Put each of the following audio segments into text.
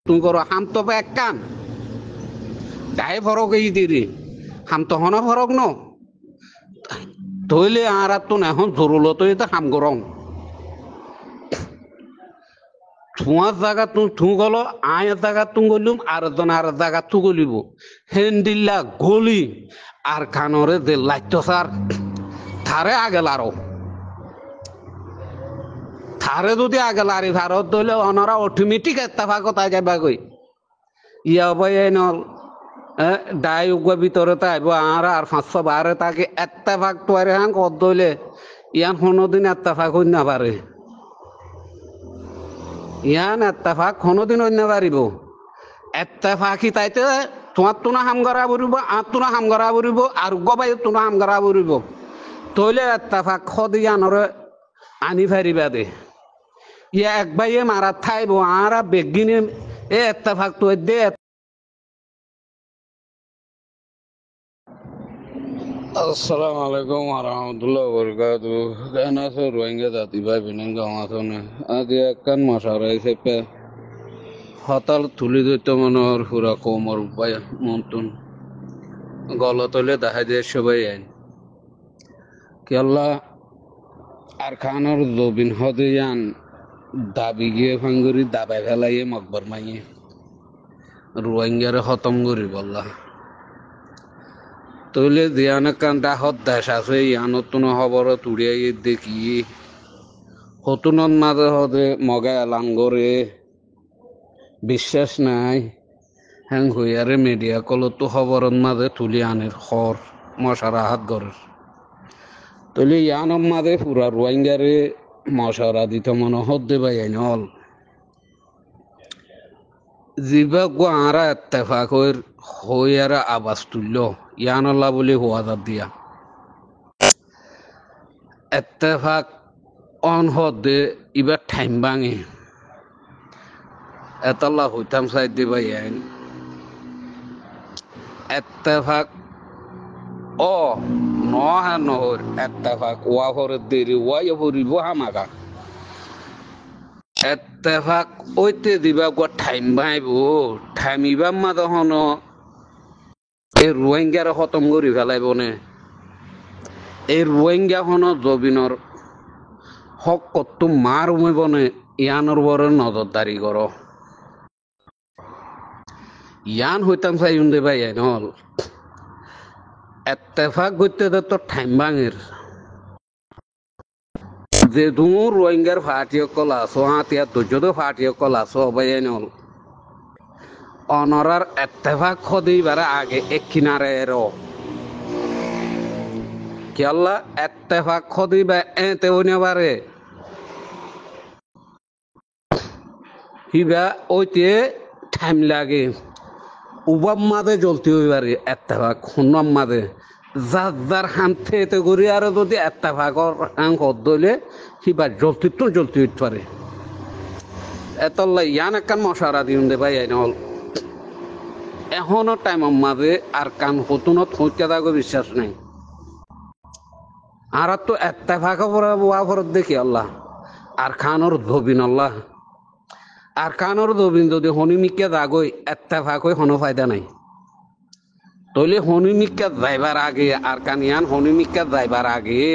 তুমি করো হাম তো এক কান দায় ফরক এই দিদি হাম তো হন ফরক ন তইলে আর তো এখন জরুলত এটা হাম গরম তোমার জায়গা তুমি থু গলো আয়ের জায়গা তুমি গলিম আর জন আর জায়গা তু গলিব হেন্দিল্লা গলি আর কানরে যে লাইত সার থারে আগে লারো থারে যদি আগে লারি ভারত দইলে অনারা অটোমেটিক এত্তাফাকতা যাবা গই ইয়া বই নল দায় উগা ভিতরে তাইব আর 512 তাকে এত্তাফাক তোয়ারে হাং কদ দইলে ইয়ান কোনোদিন এত্তাফাক হই না পারে ইয়ান এত্তাফাক কোনোদিন হই না পারিব এত্তাফাকি তাইতে তোমার তুনা হাম করা বরিব আর তুনা হাম করা বরিব আর গবাই তুনা হাম করা বরিব তইলে এত্তাফাক খদ ইয়ানরে আনি ফারিবা দে ইয়া এক বাইয়ে মারা থাইব আর বেগিনে এত্তাফাক তো দে। আসসালামু আলাইকুম ওরহামতুল্লাহি ওয়াবারাকাতুহু কেন আছো রোহিঙ্গা জাতি ভাই বোনেন গাঁও আছো না আদি একখান মশারাই চেপে হতাল তুলি দিত মনোর পুরা কোমর উপায় মন্তুন গলতলে দেখা যায় সবাই আইন কেল্লা আর খানোর জবিন হদিয়ান দাবি গিয়ে ফাঙ্গুরি দাবাই ফেলাইয়ে মকবর মাইয়ে রোহিঙ্গারে খতম করি বললা তইলে জিয়ান কান দাহত দেশ আছে ইয়ানতুন খবর তুড়িয়াই দেখি হতুনত মাঝে হদে মগা এলান করে বিশ্বাস নাই হ্যাং হইয়ারে মিডিয়া কলতো খবরত মাঝে তুলি আনের খর মশারা হাত গরের তইলে ইয়ানোর মাঝে পুরা রোহিঙ্গারে মশারা দিত মনে হদ্দে বাই আইন হল জিবা গো আরা এত্তেফাক হইয়ারা আবাস তুলল ইয়ানল্লা বলে হওয়া দিয়া এত্তেফাক অন হদে ইবার ঠাইম ভাঙে এতাল্লা হইতাম সাইড দিবাই আইন এত্তেফাক ও নহা নহর এত্তেফাক ওয়া ফরে দেরি ওয়াই ফরিব হামাকা এত্তেফাক ওইতে দিবা গো ঠাইম ভাইব ঠাইমিবার মাঝে হন এই রোহিঙ্গারে খতম করি ফেলাইব নে এই রোহিঙ্গা হন জবিনর হক কত মার উমিব নে ইয়ানোর বরে নজরদারি কর ইয়ান হইতাম চাই উন্দে ভাই হল এত্তেফাক করতে তো ঠাইম ভাঙের যে দূর রোহিঙ্গার ফাটিয়ে কল আছো হাতিয়া দুজো ফাটিয়ে কল আছো ভাই হল অনরার এত্তেফাক খদিবারে আগে এক কিনারে এরো কেল্লা এত্তেফাক খদিবা এতে হইনাবারে হিবা ওইতে টাইম লাগে উবাম মাঝে জ্বলতে হইবারে এত্তেফাক খুনাম মাঝে যার যার হামতে এতে করি আর যদি এত্তেফাকর হাং হদ দইলে হিবা জ্বলতে তো জ্বলতে হইতে পারে এতল্লা ইয়ান একখান মশারা দিন দে ভাই আইন হল এখনো টাইমের মাঝে আর কান হতুনত হইতে থাকো বিশ্বাস নাই আর তো এত্তেফাক ওয়াফরত দেখি আল্লাহ আর খানোর ধবিন আল্লাহ আর খানোর ধবিন যদি হনিমিকা যাগই এত্তেফাক হয়ে কোনো ফায়দা নাই তইলে হনিমিকা যাইবার আগে আর কানিয়ান হনিমিকা যাইবার আগে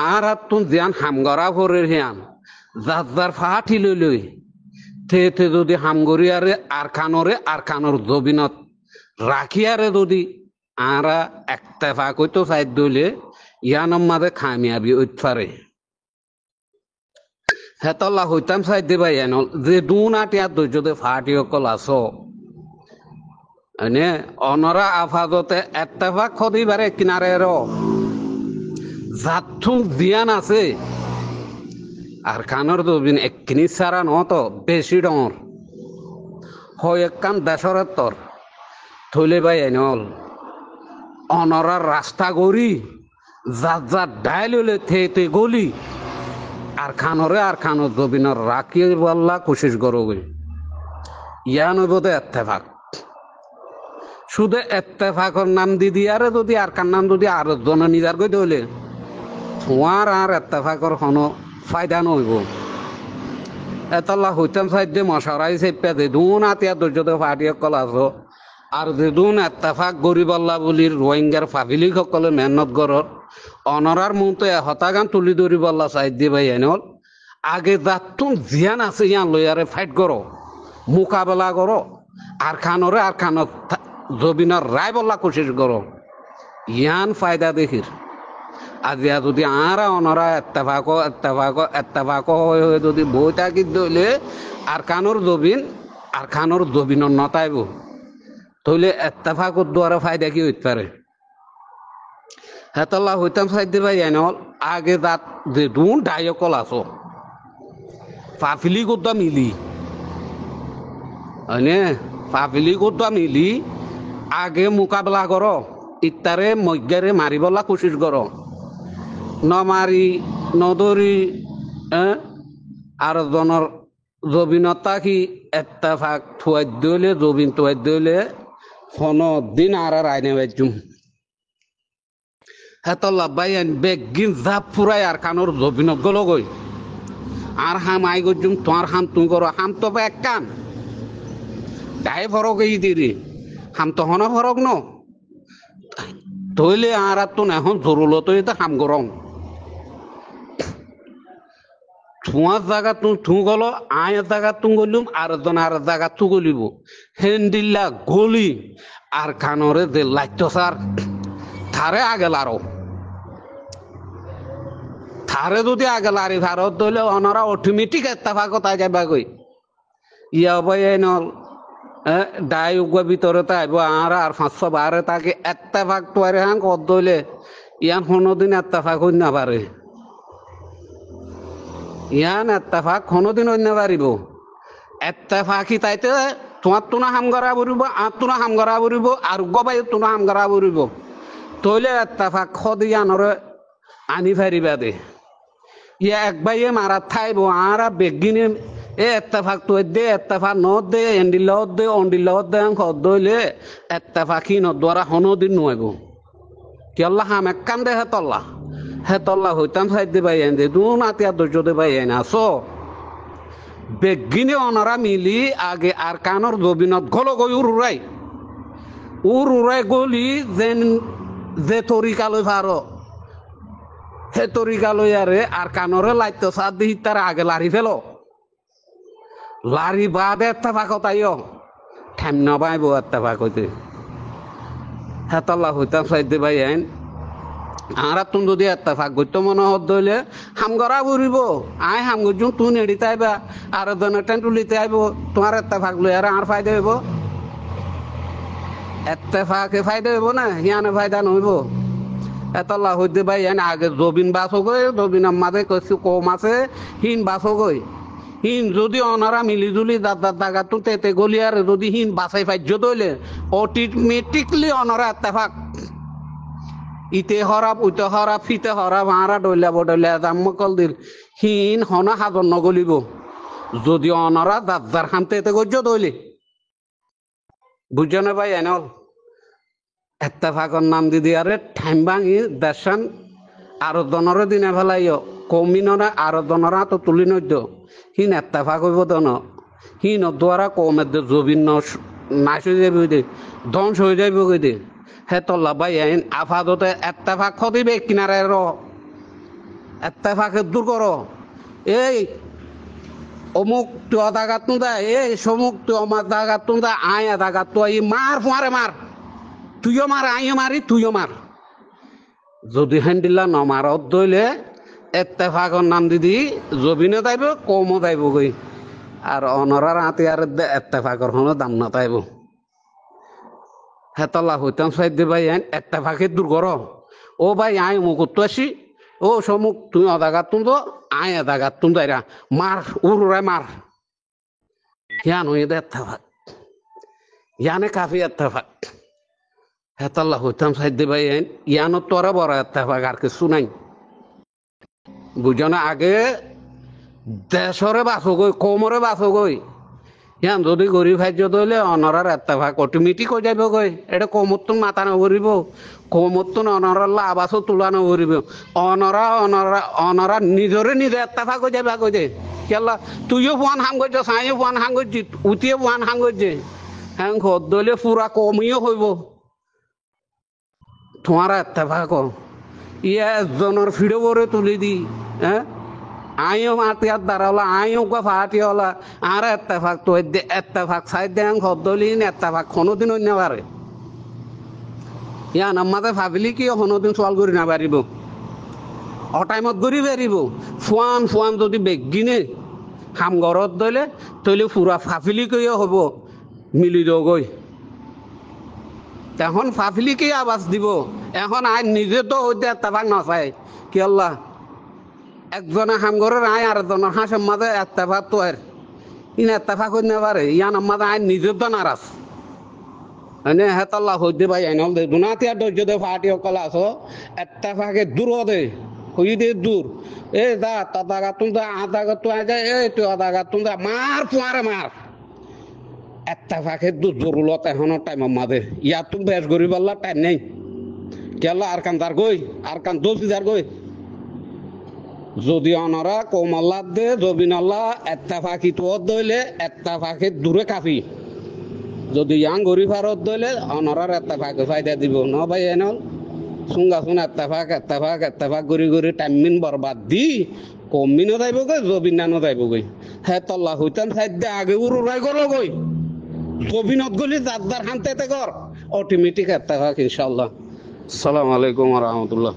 আর তুন জিয়ান হামগরা ভরের হিয়ান যার যার ফাটি লই লই তে যদি হামগরিয়ারে আর খানোর জবিনত রাখিয়ারে যদি আরা এত্তেফাক হইতো সাইড দইলে ইয়ানোর মাঝে খামিয়াবি উঠফারে হেতল্লা হইতাম সাইড দিবা ইয়ানল যে দুন আটিয়া যদি ফাটি অকল আছো এনে অনরা আফাজতে এত্তেফাক খদিবারে কিনারে র জাথুম জিয়ান আছে আর খানোর জবিন একখিনি সারা নত বেশি ডর হয় একখান দেশরের তর থইলে বাই আইনল অনরার রাস্তা গড়ি যার যার ডাইল হইলে থে গলি আর খানোর জবিনর রাখি বললা কোশিস করবি ইয়ান বোধে এত্তেফাক শুধু এত্তেফাকর নাম দি দিয়ারে যদি আর কার নাম যদি আর জন নিজার গই দইলে তোমার আর এত্তেফাকর কোনো ফায়দা নইব এতলা হইতাম সাইডে মশারাই চেপে দে দুন আতিয়া দর্জতে ফাটিয়ে কল আছো আর যেদুন এত্তেফাক গরিব আল্লাহ বলি রোহিঙ্গার ফাফিলি সকলে মেহনত গড়র অনরার মতো হতাগান তুলি ধরিব আল্লাহ সাইড দিয়ে ভাই এনেল আগে যাতুন জিয়ান আছে ইয়ান লইয়ারে ফাইট করো মোকাবেলা করো আর খানর জবিনার রায় বল্লা কোশিশ করো ইয়ান ফায়দা দেখির আজি যদি আরা অনরা এত্তেফাক হয়ে যদি বই থাকি দইলে আর খানোর জবিন নতাইব তইলে এত্তেফাকর দ্বারা ফায়দা কি হইতে পারে হেতল্লা হইতাম সাইডে ভাই এনেল আগে যাত যে দুন ডায়কল আছো ফাফিলি কোদ্দা মিলি হয়নে ফাফিলি কোদ্দা মিলি আগে মোকাবেলা করো ইত্তারে মজ্ঞারে মারিবলা কোশিশ করো নমারি নদরি আর জনের জবিনতা কি এত্তেফাক থুয়াই দইলে জবিন থুয়াই দইলে কোনো দিন আর আইনে বাজুম হেতল্লা বাই বেগিন জাপ ফুরাই আর কানোর জবিনত গলো গই আর হাম আই গজুম তোমার হাম তুমি করো হাম তো এক কান তাই ফরক এই দিদি হাম তো হন ফরক ন তইলে আর তো এখন জরুলত এটা হাম গরম তোমার জায়গা তু গলো আয় জায়গা তু গলুম আর জায়গা তু গলিব হেন্দিল্লা গলি আর কানরে যে লাইট সার থারে আগে লারো থারে যদি আগে লারি ভারত দইলে অনরা অটোমেটিক এত্তেফাক তাই যাবা গই ইয়া বই নল ডায়ুগা ভিতরে তাইব আর 512 তাকে এত্তেফাক তোয়ারে হাং কত দইলে ইয়ান কোনোদিন এত্তেফাক হই না পারে ইয়ান এত্তেফাক কোনোদিন হই না পারিব এত্তেফাকি তাইতে তোমার তুনা হাম করা বরিব আর তুনা হাম করা বরিব আর গবাই তুনা হাম করা বরিব তইলে এত্তেফাক খদিয়ানরে আনি ফারিবা দে ইয়া এক বাইয়ে মারা থাইব আর বেগিনে এত্তেফাক তো দে এত্তেফাক ন দে অন্ডিল্লাহ দে দইলে এত্তেফাকি ন দ্বারা কোনোদিন নইব কি আল্লাহ হাম এককান দে হেতল্লা হইতাম সাইড দে বাই দে দুন আতিয়া দর্জ দে বাই আছো বেগিনে অনরা মিলি আগে আর কানর জবিনত গলো গই উড়াই গলি যেন যে তরিকা লই ভারো হে তরিকা লই আরে আর কানরে লাইত সাদ দি তার আগে লারি ফেলো লারি বাদে এত্তেফাক তাইও ঠেম নবাইব এত্তেফাক হইতে হেতল্লা হইতাম সাইড দে বাই আর তুমি যদি এত্তেফাক করতে মনে হত দইলে হাম গড়া বুড়িব আয় হাম গজুম তুই নেড়িতে আইবা আর জনের টেন্টুলিতে আইব তোমার এত্তেফাক লই আর ফায়দা হইব এত্তেফাকে ফায়দা হইব না হিয়ানে ফায়দা নহইব এতলা হইতে ভাই আগে জবিন বাসো গই জবিনের মাঝে কিছু কম আছে হিন বাসো গই হিন যদি অনারা মিলি জুলি দাগা তো তেতে গলি আর যদি হিন বাসাই ফাইজ দইলে অটোমেটিকলি অনারা এত্তেফাক ইতে হরাপ উতে হরাপ ফিতে হরাপ আরা ডইলা বডইলা জামকল দিল হিন হনা হাজন নগলিব যদি অনারা দাদার হামতে এতে গজ্জ দইলে বুঝছো না ভাই এনেল এত্তেফাকর নাম দিদি আরে ঠাইম ভাঙি দেশান আরো দনরে দিনে ফেলাইও কমিনরা আরো দনরা তো তুলি নদ্য হিন এত্তেফাক হইব দন হিন দ্বারা কমের জবিন নাশ হয়ে যাবে দে ধ্বংস হয়ে যাবে কই দে হে তল্লা ভাই আইন আফাদতে এত্তেফাক দিবে কিনারে এত্তেফাকে দূর করো এই অমুক তুই অদাগাত নু দা এই সমুক তুই অমার দাগাত নু দা আয় দাগাত তুই মার ফুয়ারে মার তুইও মার আইও মারি তুইও মার যদি হ্যান্ডিল্লা নমারত দইলে এত্তেফাকর নাম দিদি জবিনে যাইব কমও যাইব গই আর অনরার হাতে আর এত্তেফাকর কোনো দাম না তাইব হেতলা হইতাম সাইড দে ভাই এত্তেফাকে দূর করো ও ভাই আয় মুকুত আসি ও সমুক তুই অদাগাত তুম তো আয় এদাগাত তুম যাইরা মার উড়াই মার ইয়ান হয়ে দে এত্তেফাক ইয়ানে কাফি এত্তেফাক হেতল্লা হইতাম সাইড দে ভাই ইয়ানো তোরা বড় এত্তেফাক আর কিছু নাই বুঝো না আগে দেশরে বাসো গই কমরে বাসো গই ইয়ান যদি গরিব হাজ্য তৈলে অনরার এত্তেফাক অটোমেটিক হয়ে যাব গই এটা কমতুন মাথা নভরিব কমতুন অনরার আবাসও তোলা নভরিব অনরা অনরা অনরা নিজরে নিজে এত্তেফাক হয়ে যাবে কই যে কেলা তুইও ফুয়ান হাম করছ সাইও ফুয়ান হাম করছি উতিয়ে ফুয়ান হাম করছে হ্যাঁ ঘর দলে পুরা কমিও হইব তোমার এত্তেফাক ইয়া একজনের ফিডো করে তুলি দি হ্যাঁ আইও মাতিয়ার দ্বারা আইও গা ফাটি হলা আর এত্তেফাক তো এত্তেফাক সাইড দেন হদ্দলিন এত্তেফাক কোনোদিন অন্য পারে ইয়ান আমাদের ভাবিলি কি কোনোদিন সোয়াল করি না পারিব অটাইমত করি পারিব ফুয়ান ফুয়ান যদি বেগিনে হাম ঘরত দলে তৈলে পুরা ফাফিলি কইও হব মিলি দগৈ এখন ফাফিলি কি আবাস দিব এখন আই নিজে তো হইতে এত্তেফাক নচাই কি আল্লাহ একজনে হামগরের আয় আর একজনের হাঁসের মাঝে এত্তেফাক তো আর ইন এত্তেফাক হইতে পারে ইয়ান আমাদের আইন নিজের তো নারাজ এনে হেতাল্লাহ হইতে পাই আইন দে দুনাতিয়া ধৈর্য দে ফাটি অকল আছো এত্তেফাকে দূর দে হই দে দূর এ দা তাদা গাতুন দা আদা গাতু আয় যায় এ তুই আদা গাতুন দা মার ফুয়ারে মার এত্তেফাকে দূর জরুরত এখনো টাইম মাঝে ইয়ার তুমি বেশ গরিব আল্লাহ টাইম নেই কেলা আর কান দার গই আর কান দোষী দার গই যদি অনরা কোমাল্লাদ দে জবিন আল্লাহ এত্তেফাকি তো দইলে এত্তেফাকে দূরে কাফি যদি ইয়াং গরিব হারত দইলে অনরার এত্তেফাকে ফায়দা দিব ন ভাই এনল সুঙ্গা শুন এত্তেফাক গরি টাইমিন বরবাদ দি কমিনও যাইব গই জবিনানো যাইব গই হে তল্লা হইতাম সাইডে আগে উড়াই গল গই জবিনত গলি যার হানতে কর অটোমেটিক এত্তেফাক ইনশাআল্লাহ। আসসালামু আলাইকুম ওয়া রাহমাতুল্লাহ।